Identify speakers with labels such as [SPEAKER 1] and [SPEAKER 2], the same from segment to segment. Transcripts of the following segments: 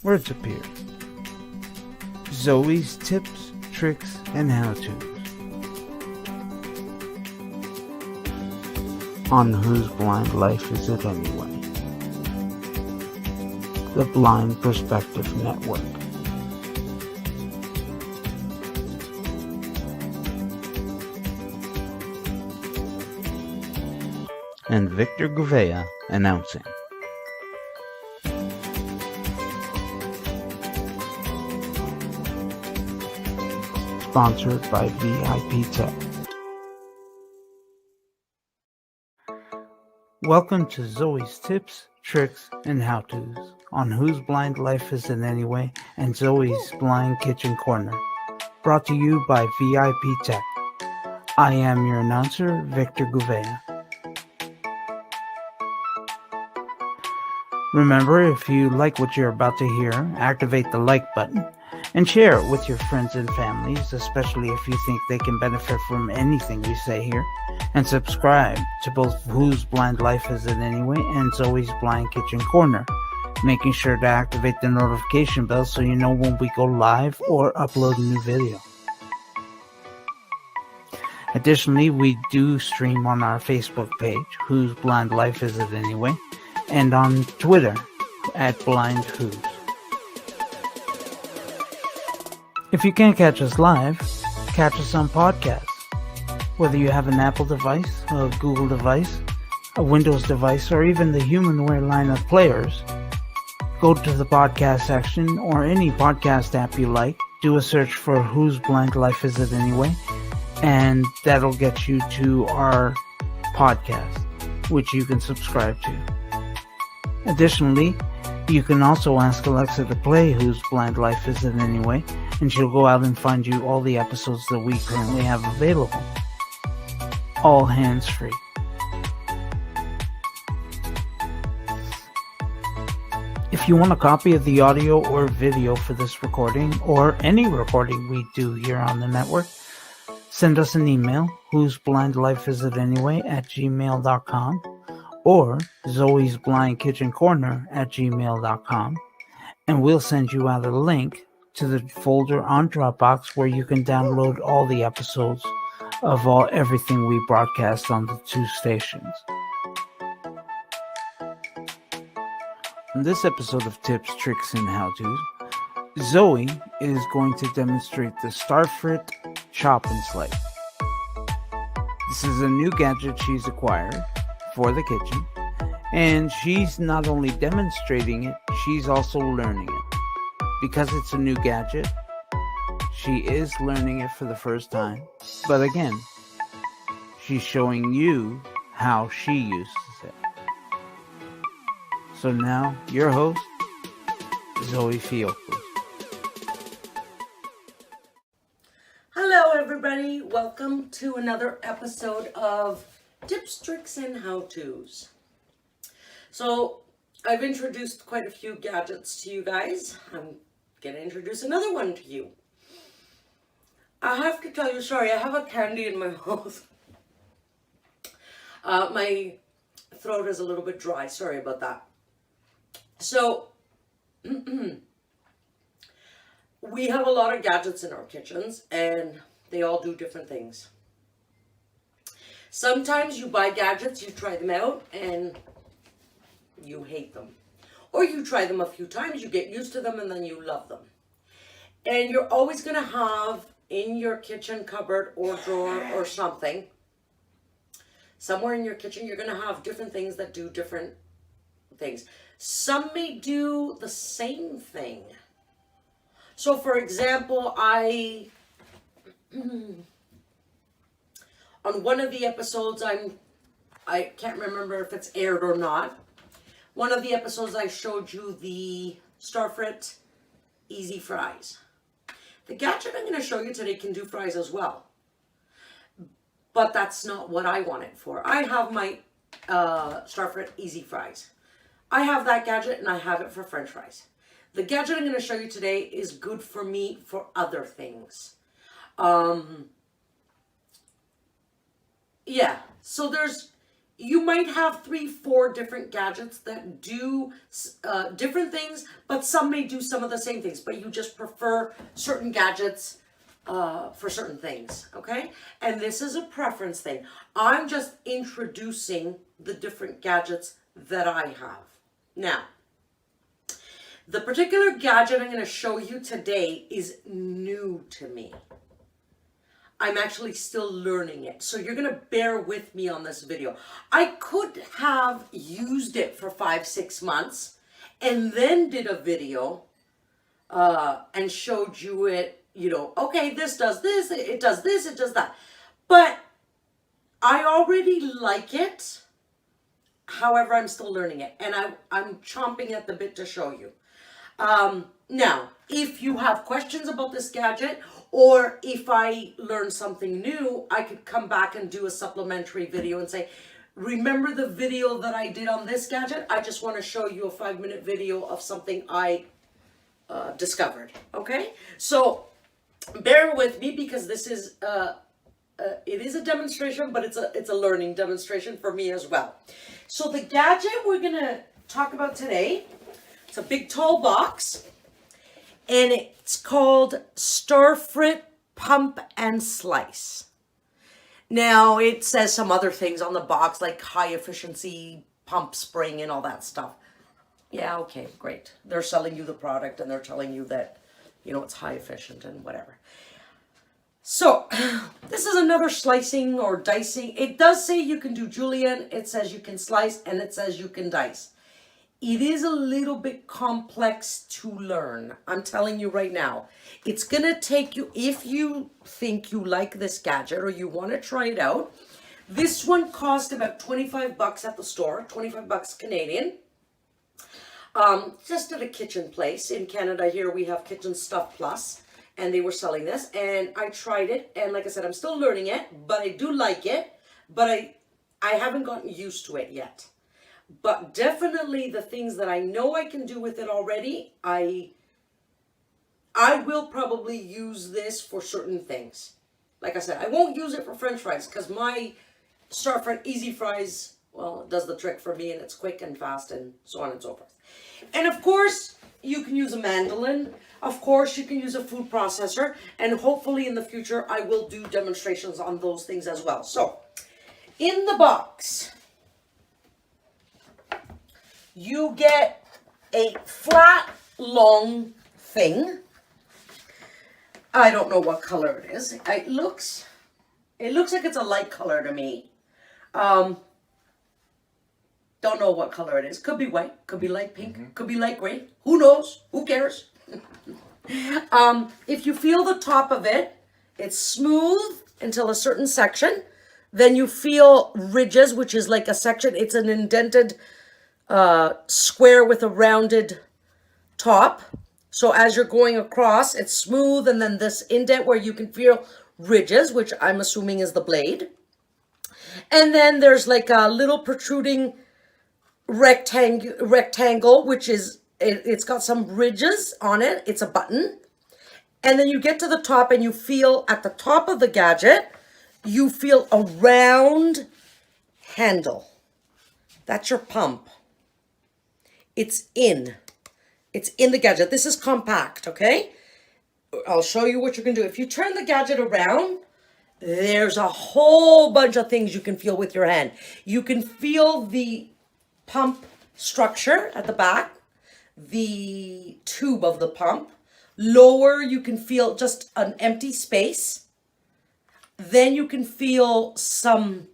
[SPEAKER 1] words appear. Zoe's tips, tricks, and how-tos. On Whose Blind Life Is It Anyway? The Blind Perspective Network. And Victor Gouveia announcing. Sponsored by VIP Tech. Welcome to Zoe's Tips, Tricks, and How-Tos on Whose Blind Life Is It Anyway and Zoe's Blind Kitchen Corner. Brought to you by VIP Tech. I am your announcer, Victor Gouveia. Remember, if you like what you're about to hear, activate the like button and share it with your friends and families, especially if you think they can benefit from anything we say here. And subscribe to both Whose Blind Life Is It Anyway and Zoe's Blind Kitchen Corner, making sure to activate the notification bell so you know when we go live or upload a new video. Additionally, we do stream on our Facebook page, Whose Blind Life Is It Anyway, and on Twitter at Blind Who's. If you can't catch us live, catch us on podcasts. Whether you have an Apple device, a Google device, a Windows device, or even the Humanware line of players, go to the podcast section or any podcast app you like, do a search for Whose Blind Life Is It Anyway, and that'll get you to our podcast, which you can subscribe to. Additionally, you can also ask Alexa to play Whose Blind Life Is It Anyway, and she'll go out and find you all the episodes that we currently have available. All hands-free. If you want a copy of the audio or video for this recording, or any recording we do here on the network, send us an email, whoseblindlifeisitanyway@gmail.com, or zoesblindkitchencorner@gmail.com, and we'll send you out a link to the folder on Dropbox where you can download all the episodes of everything we broadcast on the two stations. In this episode of Tips, Tricks, and How-Tos, Zoe is going to demonstrate the Starfrit Chop and Dice. This is a new gadget she's acquired for the kitchen, and she's not only demonstrating it, she's also learning it. Because it's a new gadget, she is learning it for the first time, but again, she's showing you how she uses it. So now, your host, Zoe Fiogkos.
[SPEAKER 2] Hello everybody, welcome to another episode of Tips, Tricks, and How-Tos. So, I've introduced quite a few gadgets to you guys. I'm going to introduce another one to you. I have to tell you, sorry, I have a candy in my mouth. My throat is a little bit dry, sorry about that. So, we have a lot of gadgets in our kitchens, and they all do different things. Sometimes you buy gadgets, you try them out, and you hate them. Or you try them a few times, you get used to them, and then you love them. And you're always going to have in your kitchen cupboard or drawer or something, somewhere in your kitchen, you're going to have different things that do different things. Some may do the same thing. So for example, on one of the episodes, I can't remember if it's aired or not. One of the episodes I showed you the Starfrit Easy Fries. The gadget I'm going to show you today can do fries as well. But that's not what I want it for. I have my Starfrit Easy Fries. I have that gadget and I have it for French fries. The gadget I'm going to show you today is good for me for other things. Yeah, so you might have 3-4 different gadgets that do different things, but some may do some of the same things, but you just prefer certain gadgets for certain things, okay? And this is a preference thing. I'm just introducing the different gadgets that I have. Now, the particular gadget I'm going to show you today is new to me. I'm actually still learning it, so you're going to bear with me on this video. I could have used it for 5-6 months and then did a video and showed you it, you know, okay, this does this, it does this, it does that. But I already like it. However, I'm still learning it, and I'm chomping at the bit to show you. Now, if you have questions about this gadget, or if I learn something new, I could come back and do a supplementary video and say, remember the video that I did on this gadget? I just want to show you a 5-minute video of something I discovered, okay? So bear with me, because this is it is a demonstration, but it's a learning demonstration for me as well. So the gadget we're gonna talk about today, it's a big tall box, and it's called Starfrit Pump and Slice. Now it says some other things on the box like high efficiency pump spring and all that stuff. Yeah, okay, great. They're selling you the product and they're telling you that, you know, it's high efficient and whatever. So this is another slicing or dicing. It does say you can do julienne, it says you can slice, and it says you can dice. It is a little bit complex to learn. I'm telling you right now. It's gonna take you, if you think you like this gadget or you wanna try it out, this one cost about 25 bucks at the store, 25 bucks Canadian. Just at a kitchen place. In Canada here we have Kitchen Stuff Plus, and they were selling this, and I tried it, and like I said, I'm still learning it, but I do like it, but I haven't gotten used to it yet. But definitely the things that I know I can do with it already, I will probably use this for certain things. Like I said, I won't use it for French fries, because my Starfrit Easy Fries, well, it does the trick for me, and it's quick and fast and so on and so forth. And of course, you can use a mandolin. Of course, you can use a food processor. And hopefully in the future, I will do demonstrations on those things as well. So, in the box, you get a flat, long thing. I don't know what color it is. It looks like it's a light color to me. Don't know what color it is. Could be white, could be light pink, could be light gray. Who knows? Who cares? If you feel the top of it, it's smooth until a certain section. Then you feel ridges, which is like a section. It's an indented square with a rounded top. So as you're going across, it's smooth, and then this indent where you can feel ridges, which I'm assuming is the blade. And then there's like a little protruding rectangle, which is, it's got some ridges on it. It's a button. And then you get to the top, and you feel at the top of the gadget, you feel a round handle. That's your pump. It's in the gadget. This is compact, okay? I'll show you what you can do. If you turn the gadget around, there's a whole bunch of things you can feel with your hand. You can feel the pump structure at the back, the tube of the pump. Lower, you can feel just an empty space. Then you can feel some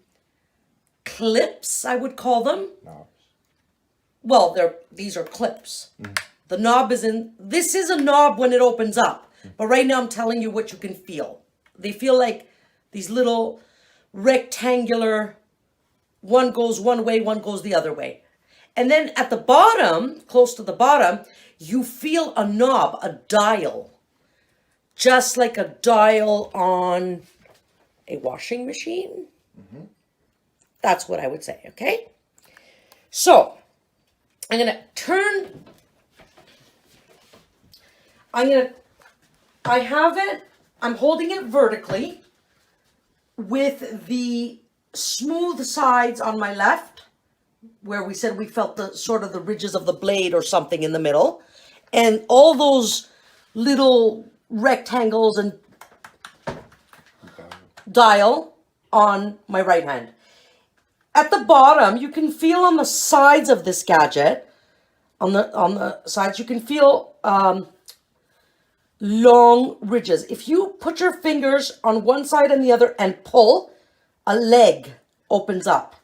[SPEAKER 2] clips, I would call them. Knobs. Well, these are clips. The knob is in, this is a knob when it opens up. But right now I'm telling you what you can feel. They feel like these little rectangular, one goes one way, one goes the other way. And then at the bottom, close to the bottom, you feel a knob, a dial. Just like a dial on a washing machine. That's what I would say, okay? So, I'm going to turn, I have it, I'm holding it vertically with the smooth sides on my left, where we said we felt the sort of the ridges of the blade or something in the middle, and all those little rectangles and dial on my right hand. At the bottom, you can feel on the sides of this gadget, on the sides, you can feel long ridges. If you put your fingers on one side and the other and pull, a leg opens up.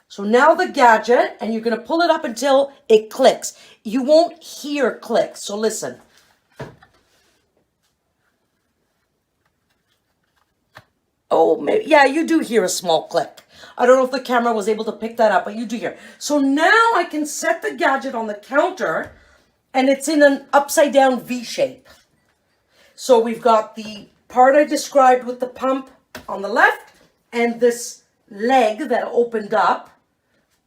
[SPEAKER 2] So now the gadget, and you're going to pull it up until it clicks. You won't hear clicks, so listen. Oh, maybe, yeah, you do hear a small click. I don't know if the camera was able to pick that up, but you do hear. So now I can set the gadget on the counter, and it's in an upside down V shape. So we've got the part I described with the pump on the left, and this leg that opened up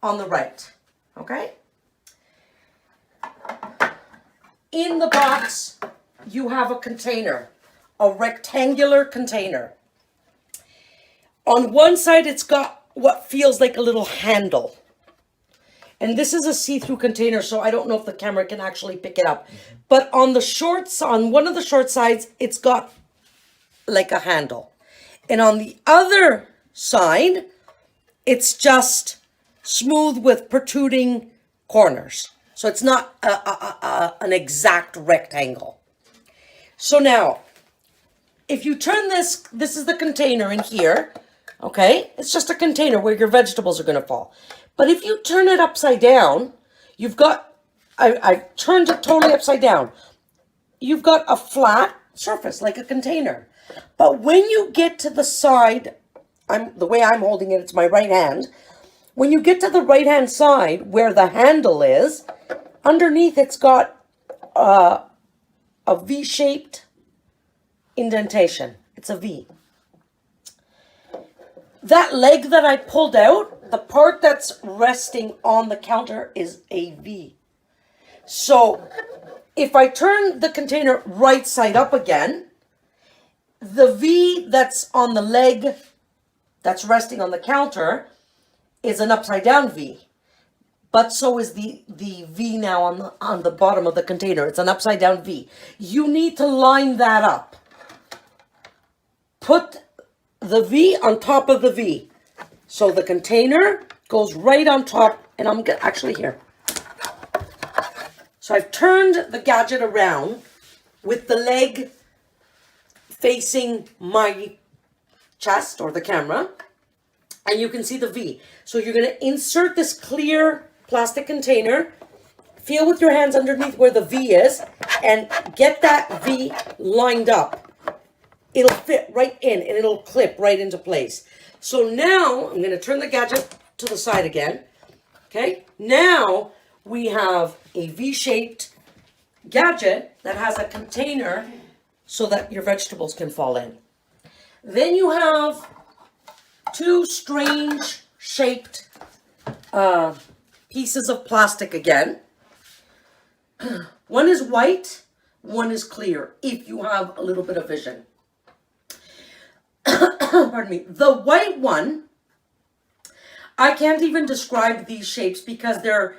[SPEAKER 2] on the right. Okay? In the box, you have a container, a rectangular container. On one side, it's got what feels like a little handle. And this is a see-through container, so I don't know if the camera can actually pick it up. But on one of the short sides, it's got like a handle. And on the other side, it's just smooth with protruding corners. So it's not an exact rectangle. So now, if you turn this is the container in here. Okay, it's just a container where your vegetables are going to fall. But if you turn it upside down, you've got, I turned it totally upside down. You've got a flat surface like a container. But when you get to the side, the way I'm holding it, it's my right hand. When you get to the right hand side where the handle is, underneath it's got a V-shaped indentation. It's a V. That leg that I pulled out, the part that's resting on the counter is a V. So if I turn the container right side up again, the V that's on the leg that's resting on the counter is an upside down V. But so is the V now on the bottom of the container. It's an upside down V. You need to line that up. Put the V on top of the V. So the container goes right on top, and I'm actually here. So I've turned the gadget around with the leg facing my chest or the camera, and you can see the V. So you're going to insert this clear plastic container, feel with your hands underneath where the V is, and get that V lined up. It'll fit right in, and it'll clip right into place. So now, I'm going to turn the gadget to the side again. Okay, now we have a V-shaped gadget that has a container so that your vegetables can fall in. Then you have two strange shaped pieces of plastic again. One is white, one is clear, if you have a little bit of vision. Pardon me. The white one, I can't even describe these shapes because they're,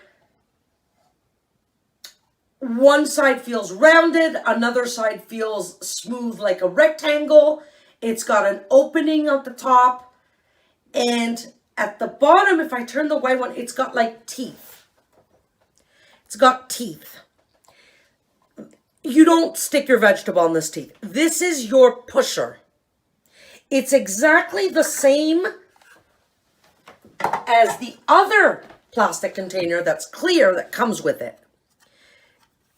[SPEAKER 2] one side feels rounded, another side feels smooth like a rectangle. It's got an opening at the top, and at the bottom, if I turn the white one, it's got like teeth. It's got teeth. You don't stick your vegetable on this teeth. This is your pusher. It's exactly the same as the other plastic container that's clear that comes with it.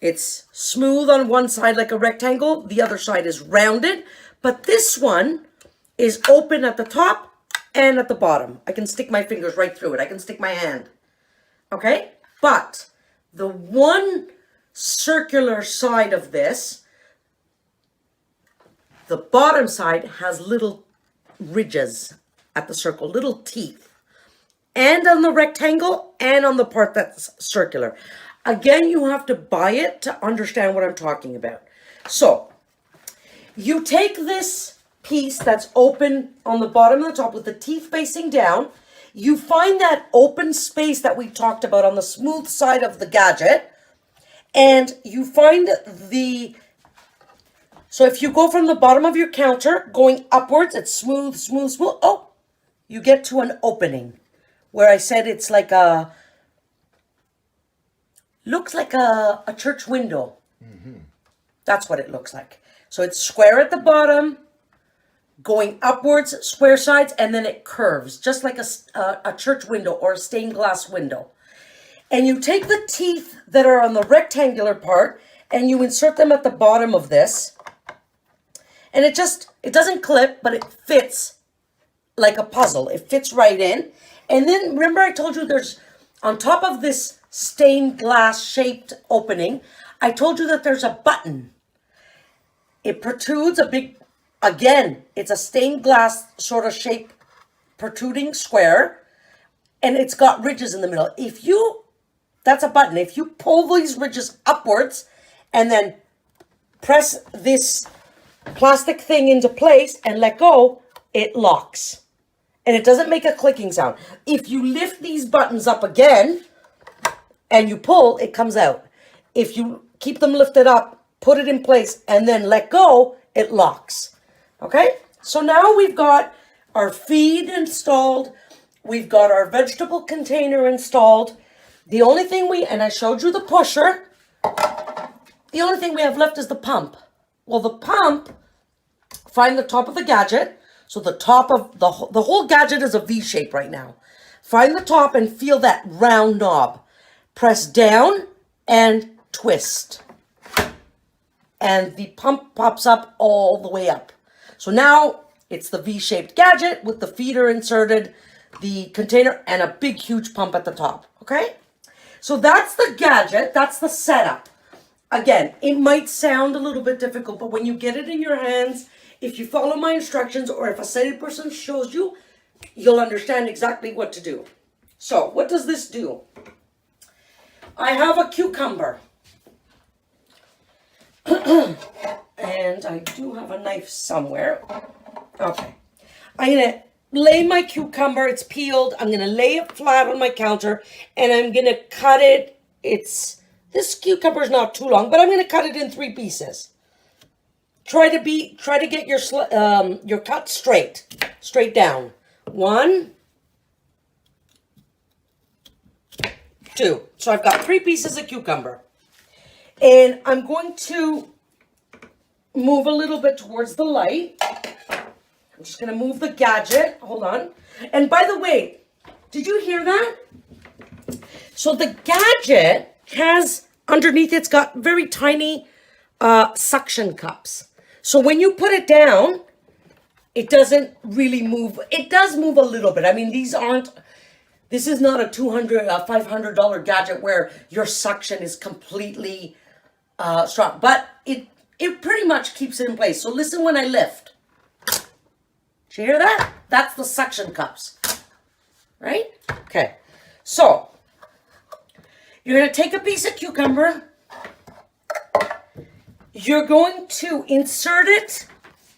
[SPEAKER 2] It's smooth on one side like a rectangle. The other side is rounded. But this one is open at the top and at the bottom. I can stick my fingers right through it. I can stick my hand. Okay? But the one circular side of this, the bottom side has little ridges at the circle, little teeth. And on the rectangle and on the part that's circular. Again, you have to buy it to understand what I'm talking about. So, you take this piece that's open on the bottom and the top with the teeth facing down. You find that open space that we talked about on the smooth side of the gadget. And you find so if you go from the bottom of your counter, going upwards, it's smooth, smooth, smooth. Oh, you get to an opening where I said it's like looks like a church window. Mm-hmm. That's what it looks like. So it's square at the bottom, going upwards, square sides, and then it curves, just like a church window or a stained glass window. And you take the teeth that are on the rectangular part, and you insert them at the bottom of this. And it doesn't clip, but it fits like a puzzle. It fits right in. And then, remember I told you there's, on top of this stained glass shaped opening, I told you that there's a button. It protrudes a big, again, it's a stained glass sort of shape, protruding square, and it's got ridges in the middle. That's a button. If you pull these ridges upwards and then press this plastic thing into place and let go, it locks. And it doesn't make a clicking sound. If you lift these buttons up again and you pull, it comes out. If you keep them lifted up, put it in place, and then let go, it locks. Okay? So now we've got our feed installed. We've got our vegetable container installed. The only thing and I showed you the pusher. The only thing we have left is the pump. Well, the pump, find the top of the gadget. So the top of the whole gadget is a V shape right now. Find the top and feel that round knob. Press down and twist. And the pump pops up all the way up. So now it's the V-shaped gadget with the feeder inserted, the container, and a big, huge pump at the top. Okay? So that's the gadget. That's the setup. Again, it might sound a little bit difficult, but when you get it in your hands, if you follow my instructions or if a sighted person shows you, you'll understand exactly what to do. So, what does this do? I have a cucumber. And I do have a knife somewhere. Okay. I'm going to lay my cucumber. It's peeled. I'm going to lay it flat on my counter. And I'm going to cut it. This cucumber is not too long, but I'm going to cut it in 3 pieces. Try to get your cut straight down. 1, 2. So I've got 3 pieces of cucumber. And I'm going to move a little bit towards the light. I'm just going to move the gadget. Hold on. And by the way, did you hear that? So the gadget has, underneath it's got very tiny suction cups. So when you put it down, it doesn't really move. It does move a little bit. I mean, this is not a $500 gadget where your suction is completely strong, but it pretty much keeps it in place. So listen when I lift. Did you hear that? That's the suction cups, right? Okay, so you're going to take a piece of cucumber. You're going to insert it.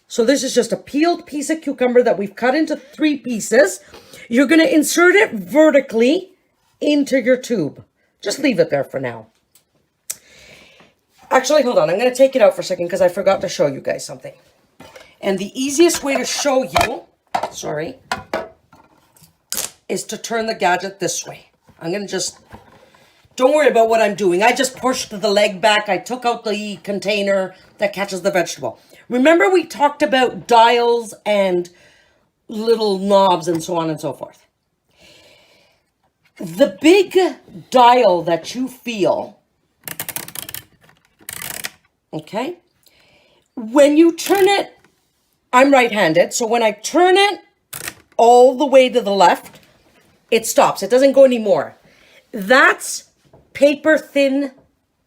[SPEAKER 2] So this is just a peeled piece of cucumber that we've cut into 3 pieces. You're going to insert it vertically into your tube. Just leave it there for now. Actually, hold on. I'm going to take it out for a second because I forgot to show you guys something. And the easiest way to show you, is to turn the gadget this way. I'm going to don't worry about what I'm doing. I just pushed the leg back. I took out the container that catches the vegetable. Remember we talked about dials and little knobs and so on and so forth. The big dial that you feel, okay, when you turn it, I'm right-handed, so when I turn it all the way to the left, it stops. It doesn't go anymore. That's paper thin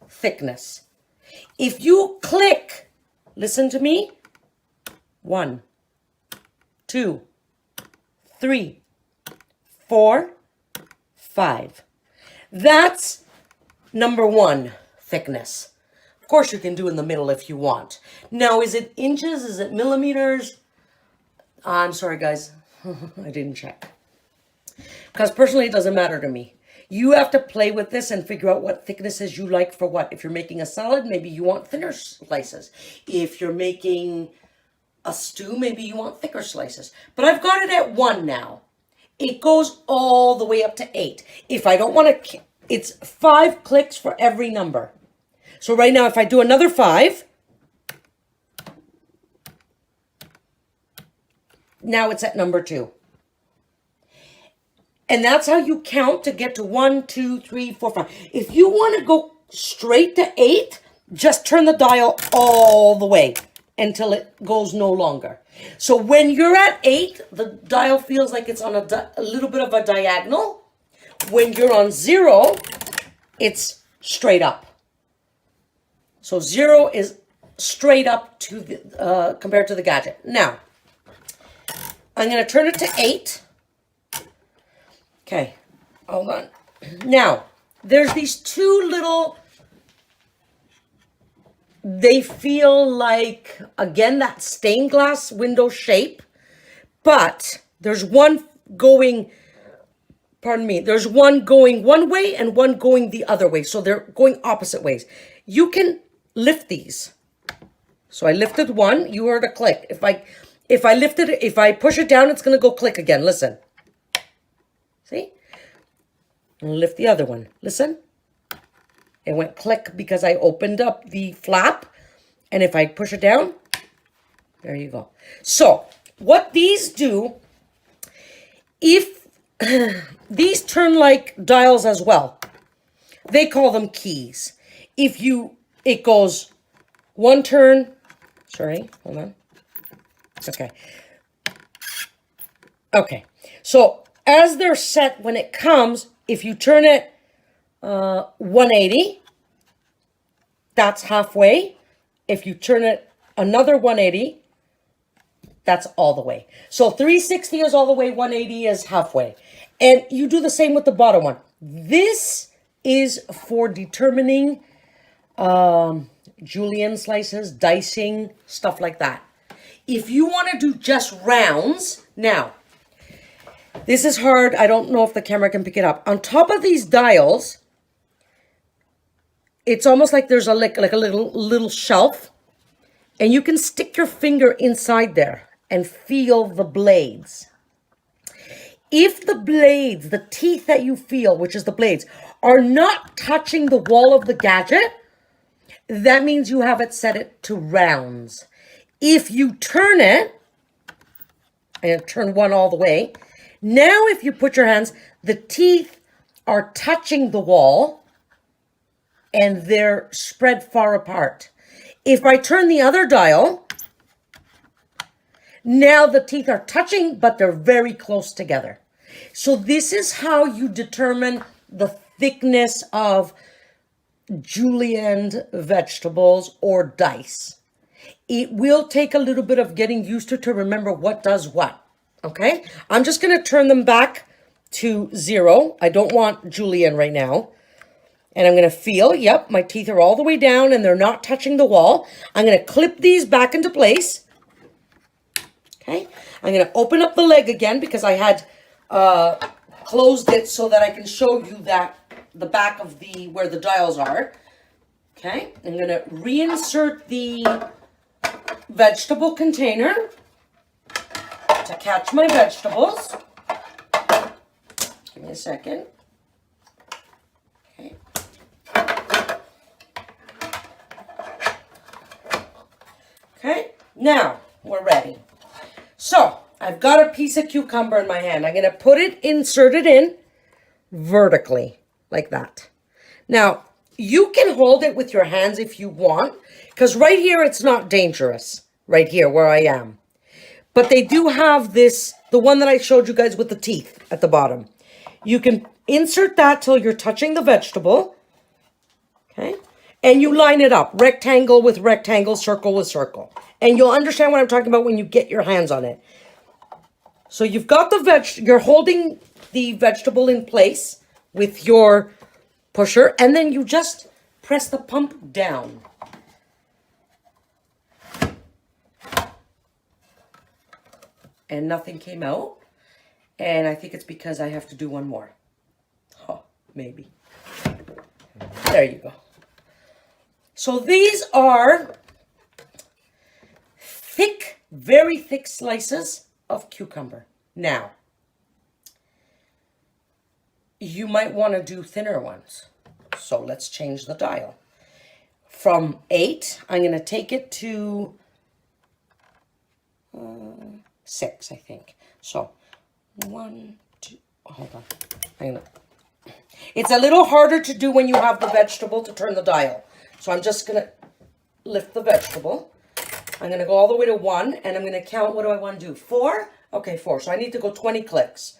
[SPEAKER 2] thickness. If you click, listen to me, 1, 2, 3, 4, 5. That's number 1 thickness. Of course, you can do in the middle if you want. Now, is it inches? Is it millimeters? I'm sorry, guys. I didn't check. Because personally, it doesn't matter to me. You have to play with this and figure out what thicknesses you like for what. If you're making a salad, maybe you want thinner slices. If you're making a stew, maybe you want thicker slices. But I've got it at 1 now. It goes all the way up to 8. If I don't want to, it's 5 clicks for every number. So right now, if I do another 5, now it's at number 2. And that's how you count to get to 1, 2, 3, 4, 5. If you want to go straight to 8, just turn the dial all the way until it goes no longer. So when you're at 8, the dial feels like it's on a little bit of a diagonal. When you're on 0, it's straight up. So 0 is straight up to the compared to the gadget. Now, I'm going to turn it to 8. Okay, hold on. Now, there's these 2 little, they feel like, again, that stained glass window shape, but there's one going, there's one going one way and one going the other way. So they're going opposite ways. You can lift these. So I lifted one, you heard a click. If I lift it, if I push it down, it's going to go click again. Listen. See? And lift the other one. Listen. It went click because I opened up the flap. And if I push it down, there you go. So, what these do, if these turn like dials as well. They call them keys. It goes 1 turn. Sorry, hold on. Okay. Okay. So, as they're set when it comes, if you turn it 180, that's halfway. If you turn it another 180, that's all the way. So 360 is all the way, 180 is halfway. And you do the same with the bottom one. This is for determining julienne slices, dicing, stuff like that. If you want to do just rounds, now, this is hard. I don't know if the camera can pick it up. On top of these dials, it's almost like there's a little shelf, and you can stick your finger inside there and feel the blades. If the blades, the teeth that you feel, which is the blades, are not touching the wall of the gadget, that means you have it set it to rounds. If you turn it, and turn one all the way, now if you put your hands, the teeth are touching the wall and they're spread far apart. If I turn the other dial, now the teeth are touching, but they're very close together. So this is how you determine the thickness of julienne vegetables or dice. It will take a little bit of getting used to remember what does what. Okay, I'm just going to turn them back to 0. I don't want julienne right now. And I'm going to feel, yep, my teeth are all the way down and they're not touching the wall. I'm going to clip these back into place. Okay, I'm going to open up the leg again because I had closed it so that I can show you that the back of where the dials are. Okay, I'm going to reinsert the vegetable container to catch my vegetables. Give me a second. Okay. Okay, now we're ready. So I've got a piece of cucumber in my hand. I'm going to insert it in vertically like that. Now you can hold it with your hands if you want, because right here it's not dangerous, right here where I am. But they do have this, the one that I showed you guys with the teeth at the bottom. You can insert that till you're touching the vegetable. Okay. And you line it up, rectangle with rectangle, circle with circle. And you'll understand what I'm talking about when you get your hands on it. So you've got you're holding the vegetable in place with your pusher, and then you just press the pump down. and nothing came out. And I think it's because I have to do one more. Oh, maybe. There you go. So these are thick, very thick slices of cucumber. Now, you might want to do thinner ones. So let's change the dial. From 8, I'm going to take it to 6, I think. So 1, 2, hold on. It's a little harder to do when you have the vegetable to turn the dial. So I'm just going to lift the vegetable. I'm going to go all the way to 1, and I'm going to count. What do I want to do? 4? Okay, 4. So I need to go 20 clicks.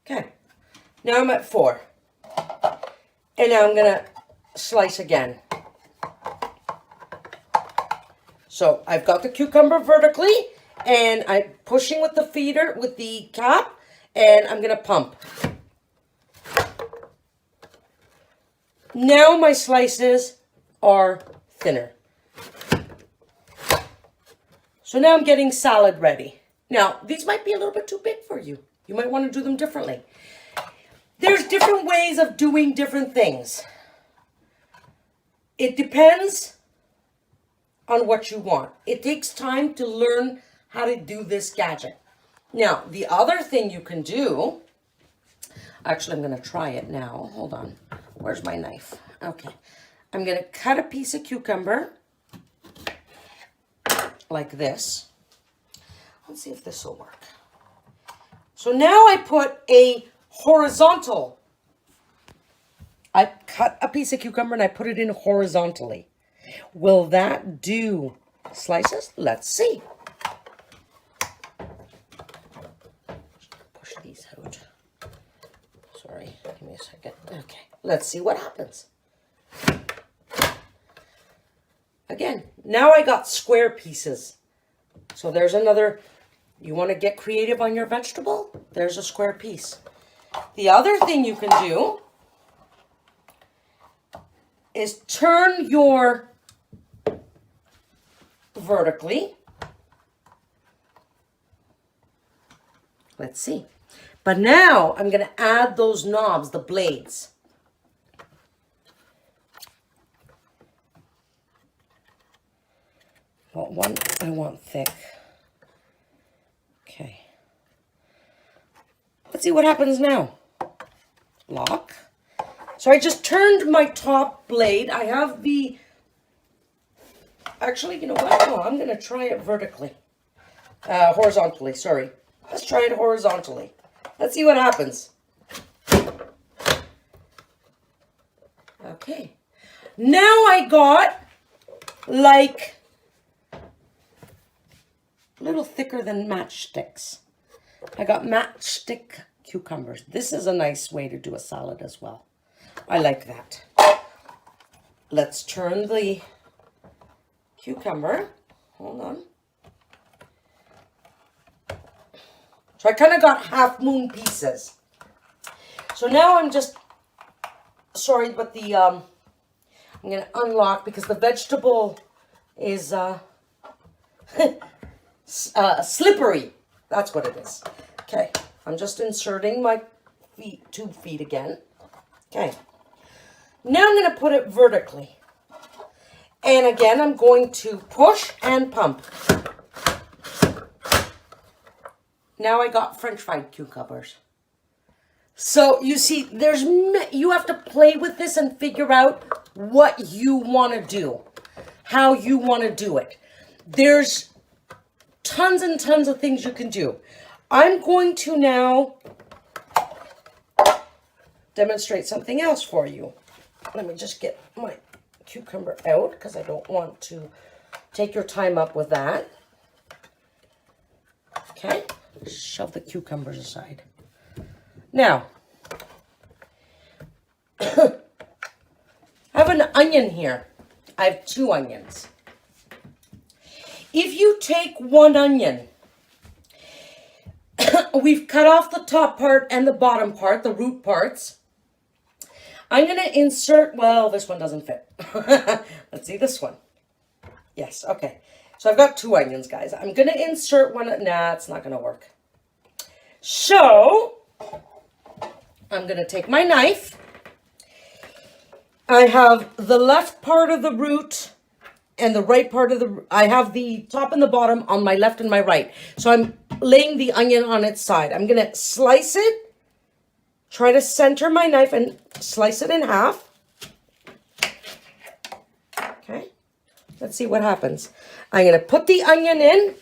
[SPEAKER 2] Okay, now I'm at 4. And now I'm going to slice again. So I've got the cucumber vertically, and I'm pushing with the feeder, with the cap, and I'm going to pump. Now my slices are thinner. So now I'm getting salad ready. Now, these might be a little bit too big for you. You might want to do them differently. There's different ways of doing different things. It depends on what you want. It takes time to learn how to do this gadget. Now, the other thing you can do, actually, I'm going to try it now. Hold on. Where's my knife? Okay. I'm going to cut a piece of cucumber like this. Let's see if this will work. So now I put a horizontal. I cut a piece of cucumber and I put it in horizontally. Will that do slices? Let's see. Push these out. Sorry, give me a second. Okay, let's see what happens. Again, now I got square pieces. So there's another. You want to get creative on your vegetable? There's a square piece. The other thing you can do is turn your vertically. Let's see. But now I'm going to add those knobs, the blades. Well, one I want thick. Okay. Let's see what happens now. Lock. So I just turned my top blade. I have the... Actually, you know what? No, I'm going to try it vertically. Horizontally, sorry. Let's try it horizontally. Let's see what happens. Okay. Now I got like a little thicker than matchsticks. I got matchstick cucumbers. This is a nice way to do a salad as well. I like that. Let's turn the cucumber. Hold on. So I kind of got half moon pieces. So now I'm just, sorry, but the, I'm going to unlock because the vegetable is slippery. That's what it is. Okay, I'm just inserting my feet, 2 feet again. Okay, now I'm going to put it vertically. And again, I'm going to push and pump. Now I got French fried cucumbers. So you see, you have to play with this and figure out what you want to do, how you want to do it. There's tons and tons of things you can do. I'm going to now demonstrate something else for you. Let me just get my cucumber out because I don't want to take your time up with that. Okay, shove the cucumbers aside. Now, I have an onion here. I have 2 onions. If you take 1 onion we've cut off the top part and the bottom part, the root parts. I'm going to insert, well, this one doesn't fit. Let's see this one. Yes, okay. So I've got 2 onions, guys. I'm going to insert one. Nah, it's not going to work. So I'm going to take my knife. I have the left part of the root and the right part of the, I have the top and the bottom on my left and my right. So I'm laying the onion on its side. I'm going to slice it, try to center my knife and slice it in half. Okay, let's see what happens. I'm going to put the onion in,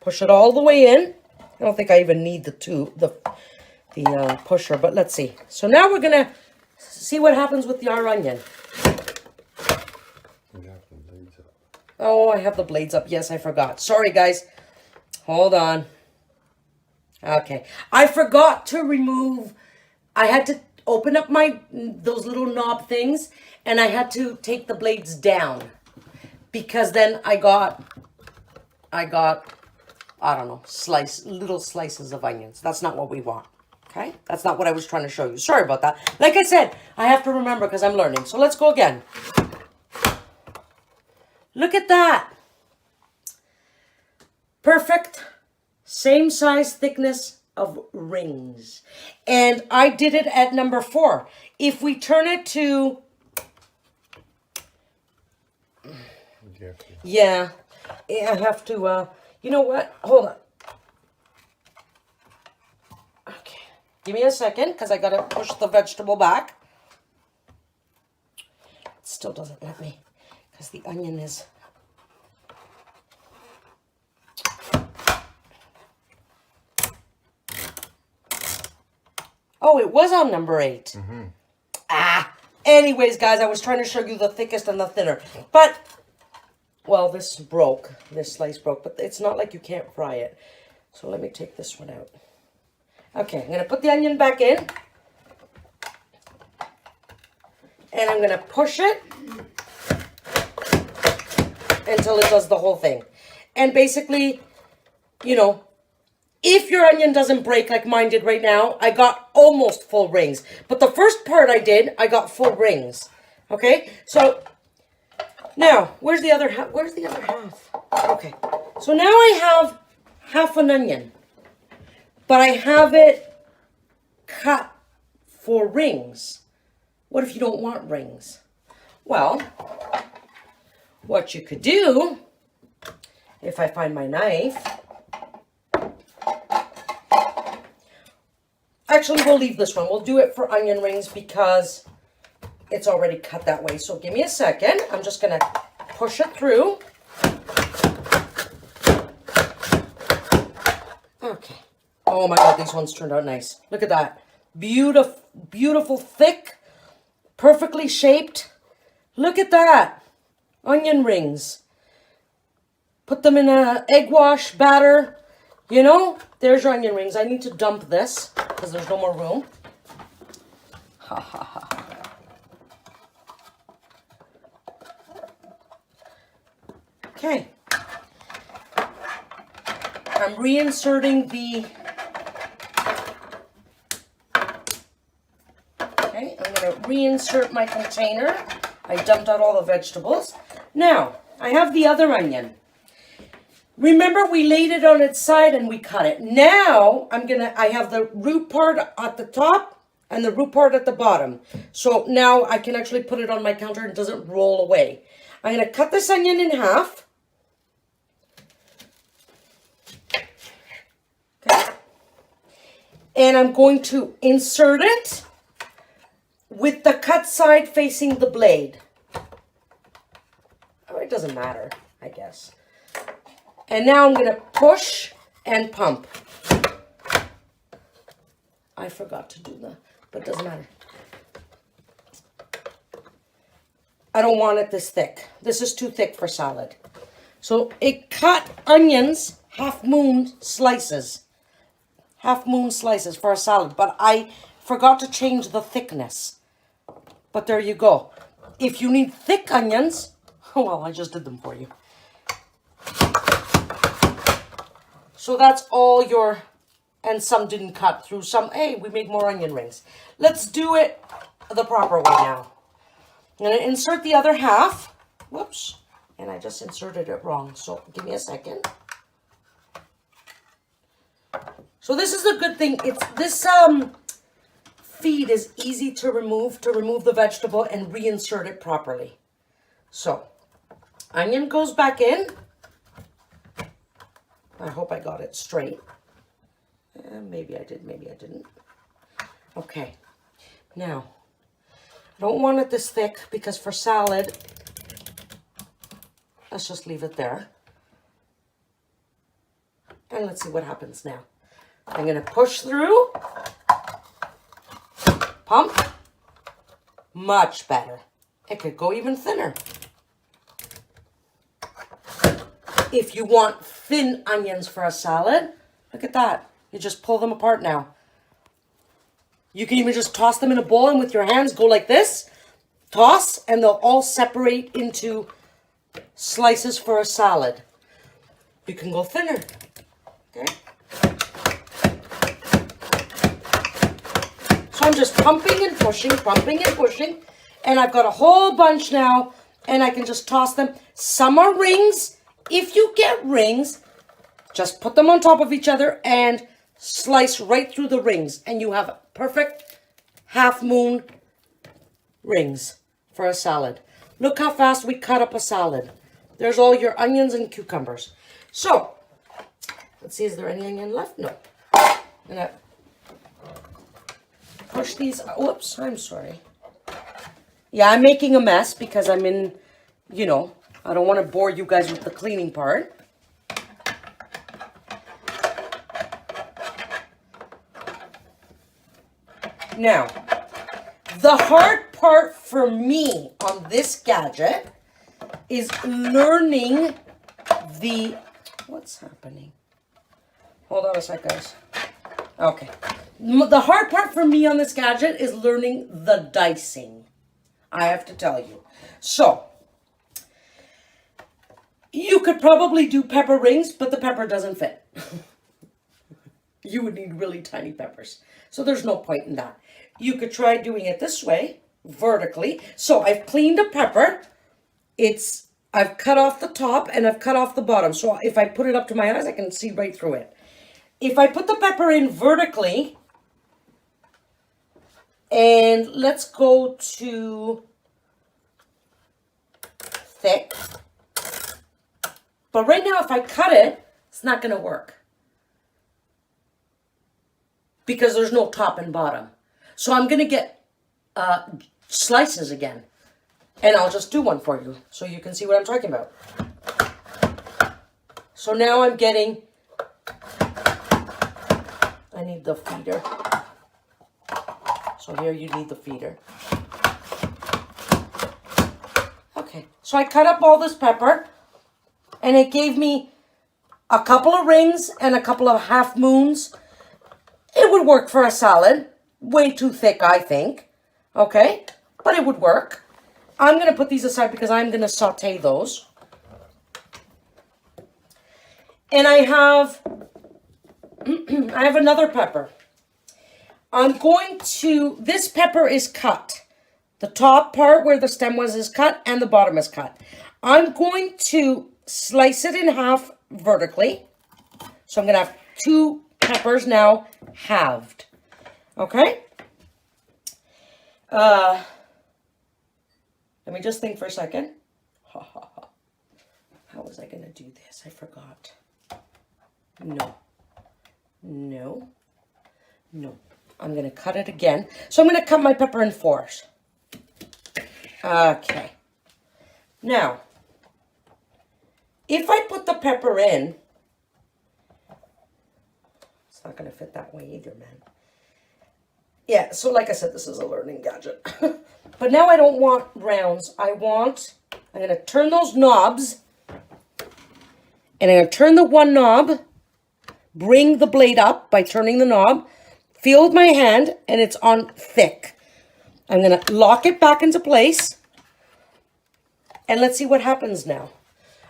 [SPEAKER 2] push it all the way in. I don't think I even need the pusher, but let's see. So now we're going to see what happens with our onion. Oh, I have the blades up. Yes, I forgot. Sorry, guys. Hold on. Okay. I forgot to remove... I had to open up those little knob things, and I had to take the blades down. Because then I got, I don't know, little slices of onions. That's not what we want. Okay? That's not what I was trying to show you. Sorry about that. Like I said, I have to remember because I'm learning. So let's go again. Look at that. Perfect. Same size thickness of rings. And I did it at number 4. If we turn it to... Yeah. I have to... you know what? Hold on. Okay. Give me a second because I got to push the vegetable back. It still doesn't let me. Because the onion is... Oh, it was on number 8. Anyways, guys, I was trying to show you the thickest and the thinner. But, well, this broke. This slice broke. But it's not like you can't fry it. So let me take this one out. Okay, I'm going to put the onion back in. And I'm going to push it until it does the whole thing. And basically, you know, if your onion doesn't break like mine did right now, I got almost full rings. But the first part I did, I got full rings. Okay? So, now, where's the other half? Where's the other half? Okay. So now I have half an onion. But I have it cut for rings. What if you don't want rings? Well, what you could do, if I find my knife, actually we'll leave this one. We'll do it for onion rings because it's already cut that way. So give me a second. I'm just going to push it through. Okay. Oh my God, these ones turned out nice. Look at that. Beautiful, beautiful, thick, perfectly shaped. Look at that. Onion rings. Put them in a egg wash batter. You know, there's your onion rings. I need to dump this because there's no more room. Ha ha ha. Okay. I'm reinserting the... Okay, I'm going to reinsert my container. I dumped out all the vegetables. Now, I have the other onion. Remember, we laid it on its side and we cut it. Now, I have the root part at the top and the root part at the bottom. So now I can actually put it on my counter and it doesn't roll away. I'm going to cut this onion in half. Okay. And I'm going to insert it with the cut side facing the blade. Oh, it doesn't matter, I guess. And now I'm going to push and pump. I forgot to do that, but it doesn't matter. I don't want it this thick. This is too thick for salad. So it cut onions, half moon slices. Half moon slices for a salad. But I forgot to change the thickness. But there you go. If you need thick onions, oh well, I just did them for you. So that's all your, and some didn't cut through. Some, hey, we made more onion rings. Let's do it the proper way now. I'm going to insert the other half. Whoops. And I just inserted it wrong. So give me a second. So this is a good thing. It's this feed is easy to remove the vegetable and reinsert it properly. So onion goes back in. I hope I got it straight. Maybe I did, maybe I didn't. Okay. Now, I don't want it this thick because for salad, let's just leave it there. And let's see what happens now. I'm going to push through. Pump. Much better. It could go even thinner. If you want thin onions for a salad, look at that. You just pull them apart now. You can even just toss them in a bowl and with your hands go like this. Toss, and they'll all separate into slices for a salad. You can go thinner. Okay. So I'm just pumping and pushing, and I've got a whole bunch now, and I can just toss them. Some are rings. If you get rings, just put them on top of each other and slice right through the rings, and you have perfect half moon rings for a salad. Look how fast we cut up a salad. There's all your onions and cucumbers. So, let's see, is there any onion left? No. I'm gonna push these, whoops, I'm sorry. Yeah, I'm making a mess because I'm in, you know, I don't want to bore you guys with the cleaning part. Now, the hard part for me on this gadget is learning the, what's happening? Hold on a sec, guys. Okay. The hard part for me on this gadget is learning the dicing. I have to tell you. So, you could probably do pepper rings, but the pepper doesn't fit. You would need really tiny peppers. So there's no point in that. You could try doing it this way, vertically. So I've cleaned a pepper. I've cut off the top and I've cut off the bottom. So if I put it up to my eyes, I can see right through it. If I put the pepper in vertically, and let's go to thick. But right now, if I cut it, it's not going to work. Because there's no top and bottom. So I'm going to get slices again. And I'll just do one for you so you can see what I'm talking about. So now I'm getting, I need the feeder. So here you need the feeder. Okay, so I cut up all this pepper. And it gave me a couple of rings and a couple of half moons. It would work for a salad. Way too thick, I think. Okay, but it would work. I'm going to put these aside because I'm going to saute those. And I have another pepper. I'm going to, this pepper is cut. The top part where the stem was is cut and the bottom is cut. I'm going to slice it in half vertically. So I'm going to have two peppers now halved. Okay? Let me just think for a second. How was I going to do this? I forgot. No. I'm going to cut it again. So I'm going to cut my pepper in fours. Okay. Now, if I put the pepper in, it's not going to fit that way either, man. Yeah, so like I said, this is a learning gadget. But now I don't want rounds. I'm going to turn those knobs. And I'm going to turn the one knob, bring the blade up by turning the knob, feel with my hand, and it's on thick. I'm going to lock it back into place. And let's see what happens now.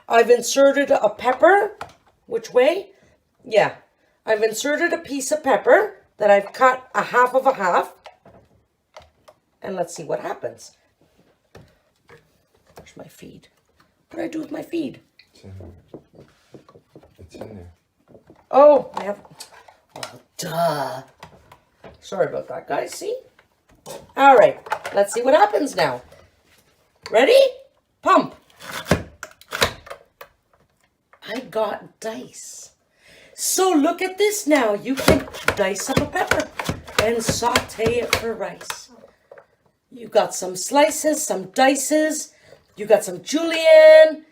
[SPEAKER 2] I've inserted a pepper, which way? Yeah. I've inserted a piece of pepper that I've cut a half of a half. And let's see what happens. Where's my feed? What do I do with my feed?
[SPEAKER 3] It's in there. It's in there.
[SPEAKER 2] Oh, I have... Well, duh. Sorry about that, guys. See? All right. Let's see what happens now. Ready? Pump. I got dice. So look at this now. You can dice up a pepper and saute it for rice. You got some slices, some dices. You got some julienne.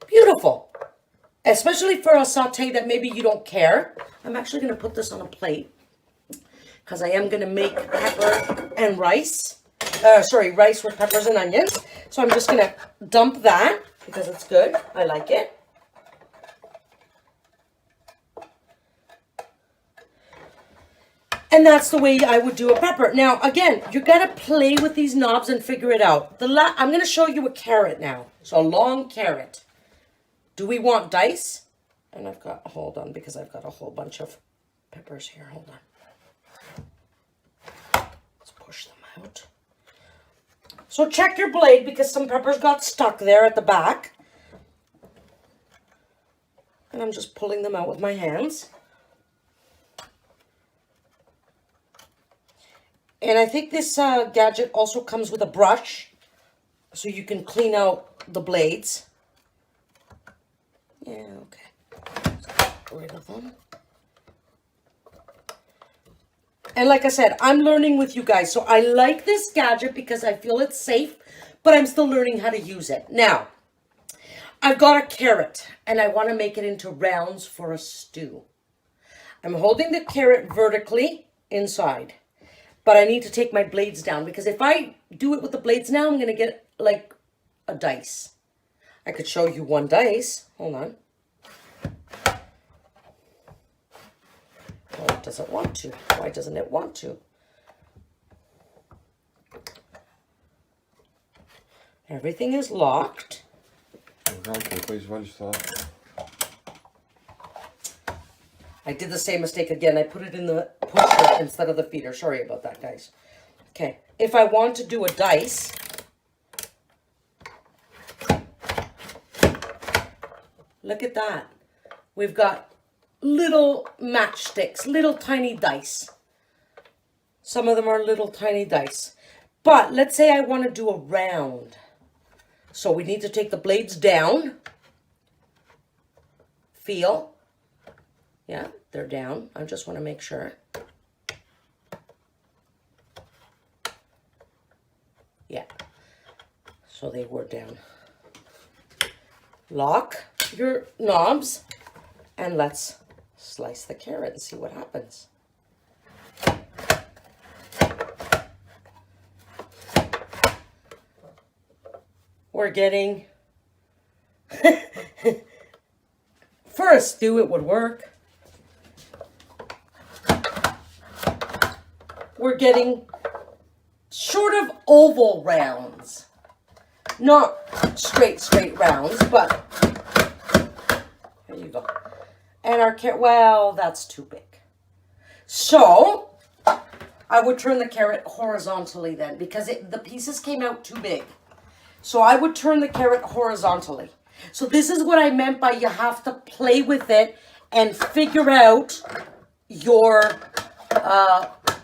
[SPEAKER 2] Beautiful. Especially for a saute that maybe you don't care. I'm actually going to put this on a plate because I am going to make pepper and rice. Rice with peppers and onions. So I'm just going to dump that because it's good. I like it. And that's the way I would do a pepper. Now, again, you got to play with these knobs and figure it out. I'm going to show you a carrot now. So a long carrot. Do we want dice? And I've got, hold on, because I've got a whole bunch of peppers here. Hold on. Let's push them out. So check your blade because some peppers got stuck there at the back. And I'm just pulling them out with my hands. And I think this gadget also comes with a brush so you can clean out the blades. Yeah, okay. Let's get rid of them. And like I said, I'm learning with you guys. So I like this gadget because I feel it's safe, but I'm still learning how to use it. Now, I've got a carrot and I want to make it into rounds for a stew. I'm holding the carrot vertically inside. But I need to take my blades down because if I do it with the blades now, I'm going to get like a dice. I could show you one dice. Hold on. Well, it doesn't want to. Why doesn't it want to? Everything is locked. I did the same mistake again. I put it in the pusher instead of the feeder. Sorry about that, guys. Okay. If I want to do a dice, look at that. We've got little matchsticks, little tiny dice. Some of them are little tiny dice. But let's say I want to do a round. So we need to take the blades down. Feel. Yeah, they're down. I just want to make sure. Yeah. So they were down. Lock your knobs and let's slice the carrot and see what happens. We're getting... For a stew, it would work. We're getting sort of oval rounds. Not straight rounds, but there you go. And our carrot, well, that's too big. So, I would turn the carrot horizontally then because the pieces came out too big. So I would turn the carrot horizontally. So this is what I meant by you have to play with it and figure out your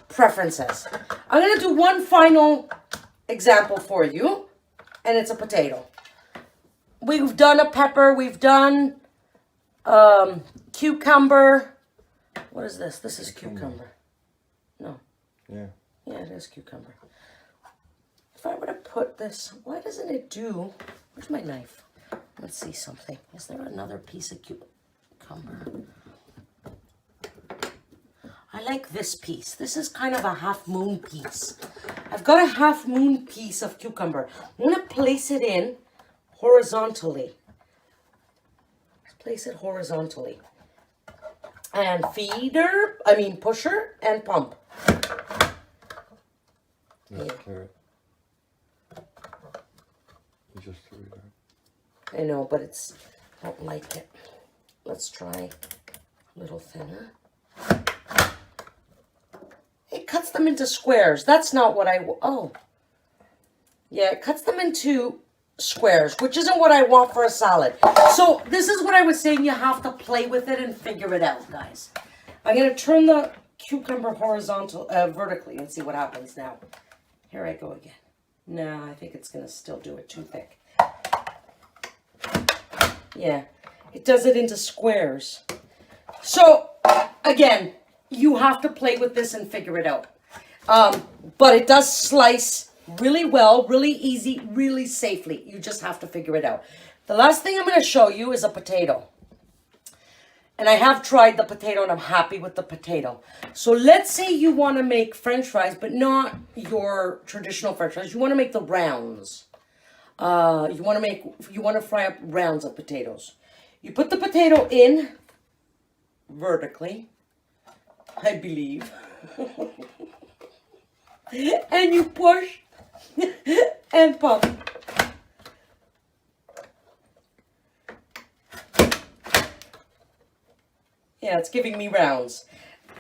[SPEAKER 2] preferences. I'm going to do one final example for you, and it's a potato. We've done a pepper. We've done cucumber. What is this? This is cucumber. No.
[SPEAKER 3] Yeah.
[SPEAKER 2] Yeah, it is cucumber. If I were to put this, why doesn't it do... Where's my knife? Let's see something. Is there another piece of cucumber? I like this piece. This is kind of a half moon piece. I've got a half moon piece of cucumber. I'm going to place it in horizontally. Place it horizontally. And pusher and pump.
[SPEAKER 3] That's carrot. You just threw it out.
[SPEAKER 2] I know, but I don't like it. Let's try a little thinner. It cuts them into squares. That's not what oh. Yeah, it cuts them into squares, which isn't what I want for a salad. So this is what I was saying. You have to play with it and figure it out, guys. I'm going to turn the cucumber vertically and see what happens now. Here I go again. No, I think it's going to still do it too thick. Yeah, it does it into squares. So, again, you have to play with this and figure it out. But it does slice really well, really easy, really safely. You just have to figure it out. The last thing I'm going to show you is a potato. And I have tried the potato and I'm happy with the potato. So let's say you want to make French fries, but not your traditional French fries. You want to make the rounds. You want to fry up rounds of potatoes. You put the potato in vertically, I believe. And you push and pop. Yeah, it's giving me rounds.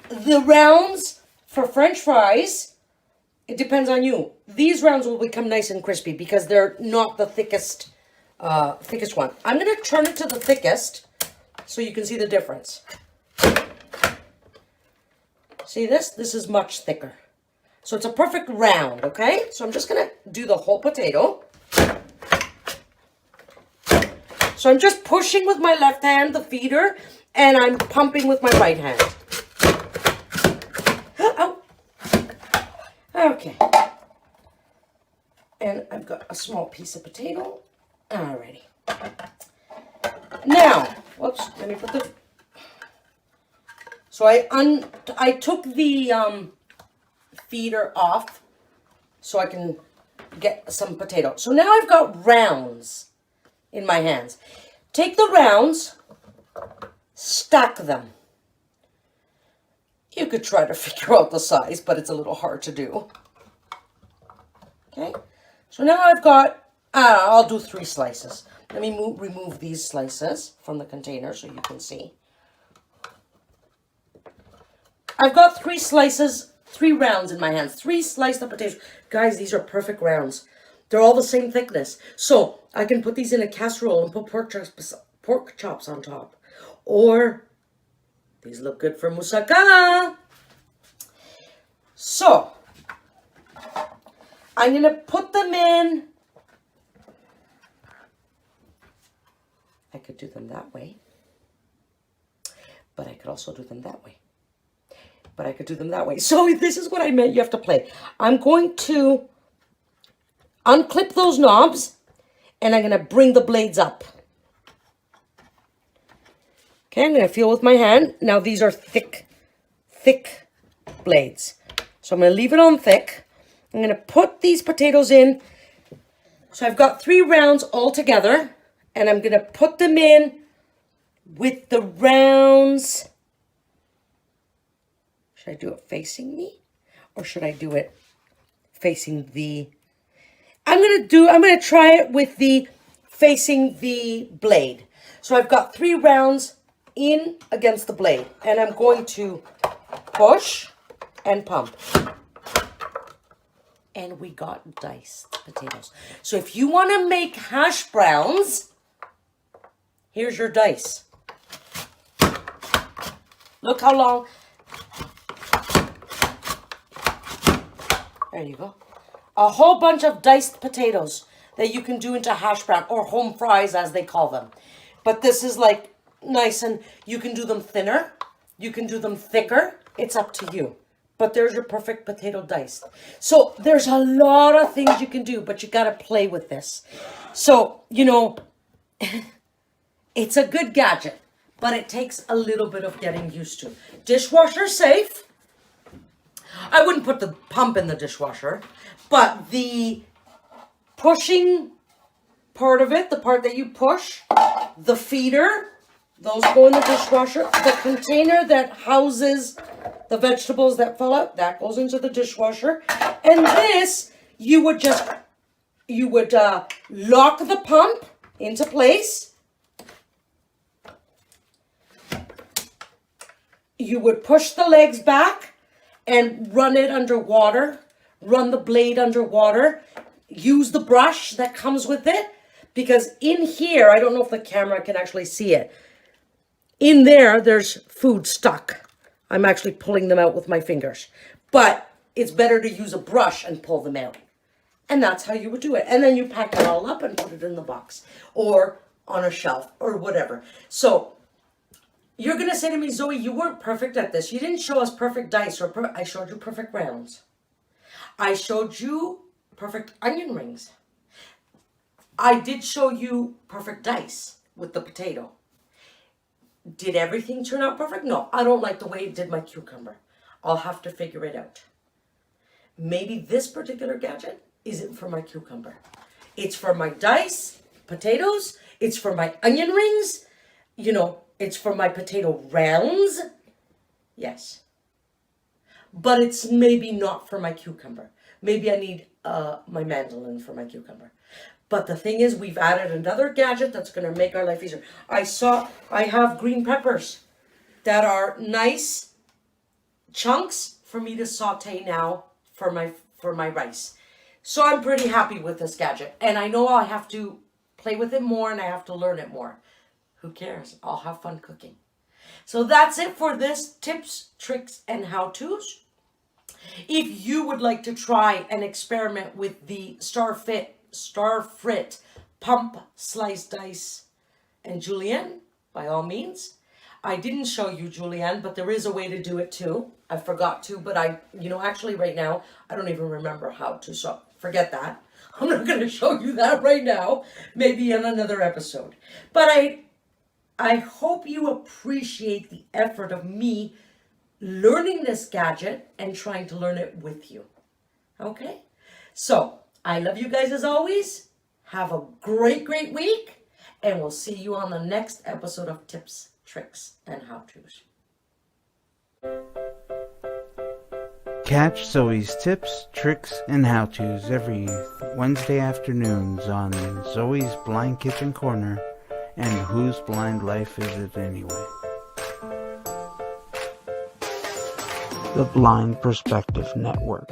[SPEAKER 2] The rounds for French fries, it depends on you. These rounds will become nice and crispy because they're not the thickest one. I'm going to turn it to the thickest so you can see the difference. See this? This is much thicker. So it's a perfect round, okay? So I'm just going to do the whole potato. So I'm just pushing with my left hand, the feeder, and I'm pumping with my right hand. Oh. Okay. And I've got a small piece of potato. Alrighty. Now, whoops, let me put the... So I took the feeder off so I can get some potato. So now I've got rounds in my hands. Take the rounds, stack them. You could try to figure out the size, but it's a little hard to do. Okay, so now I've got, I'll do 3 slices. Let me remove these slices from the container so you can see. I've got 3 slices, 3 rounds in my hands, 3 sliced up potatoes. Guys, these are perfect rounds. They're all the same thickness. So I can put these in a casserole and put pork chops on top. Or these look good for moussaka. So I'm going to put them in. I could do them that way. But I could also do them that way. But I could do them that way. So this is what I meant. You have to play. I'm going to unclip those knobs. And I'm going to bring the blades up. Okay, I'm going to feel with my hand. Now these are thick blades. So I'm going to leave it on thick. I'm going to put these potatoes in. So I've got 3 rounds all together. And I'm going to put them in with the rounds. Should I do it facing me? Or should I do it facing the... I'm going to try it with the facing the blade. So I've got 3 rounds in against the blade. And I'm going to push and pump. And we got diced potatoes. So if you want to make hash browns, here's your dice. Look how long. There you go. A whole bunch of diced potatoes that you can do into hash brown or home fries as they call them. But this is like nice, and you can do them thinner. You can do them thicker. It's up to you. But there's your perfect potato diced. So there's a lot of things you can do, but you got to play with this. So, you know, it's a good gadget, but it takes a little bit of getting used to. Dishwasher safe. I wouldn't put the pump in the dishwasher, but the pushing part of it, the part that you push, the feeder, those go in the dishwasher. The container that houses the vegetables that fall out, that goes into the dishwasher. And this, you would lock the pump into place. you would push the legs back and run it underwater, run the blade underwater, use the brush that comes with it, because in here, I don't know if the camera can actually see it, in there, there's food stuck. I'm actually pulling them out with my fingers, but it's better to use a brush and pull them out. And that's how you would do it. And then you pack it all up and put it in the box or on a shelf or whatever. So you're going to say to me, Zoe, you weren't perfect at this. You didn't show us perfect dice or I showed you perfect rounds. I showed you perfect onion rings. I did show you perfect dice with the potato. Did everything turn out perfect? No, I don't like the way it did my cucumber. I'll have to figure it out. Maybe this particular gadget isn't for my cucumber. It's for my dice, potatoes. It's for my onion rings. You know, it's for my potato rounds. Yes. But it's maybe not for my cucumber. Maybe I need my mandolin for my cucumber. But the thing is, we've added another gadget that's going to make our life easier. I have green peppers that are nice chunks for me to saute now for my rice. So I'm pretty happy with this gadget. And I know I have to play with it more and I have to learn it more. Who cares? I'll have fun cooking. So that's it for this tips, tricks, and how-tos. If you would like to try and experiment with the Starfrit pump, slice, dice, and julienne, by all means. I didn't show you julienne, but there is a way to do it too. I forgot to, but actually right now, I don't even remember how to, so forget that. I'm not going to show you that right now, maybe in another episode. But I hope you appreciate the effort of me learning this gadget and trying to learn it with you. Okay? So, I love you guys as always. Have a great, great week. And we'll see you on the next episode of Tips, Tricks, and How-Tos.
[SPEAKER 1] Catch Zoe's tips, tricks, and how-tos every Wednesday afternoons on Zoe's Blind Kitchen Corner and Whose Blind Life Is It Anyway? The Blind Perspective Network.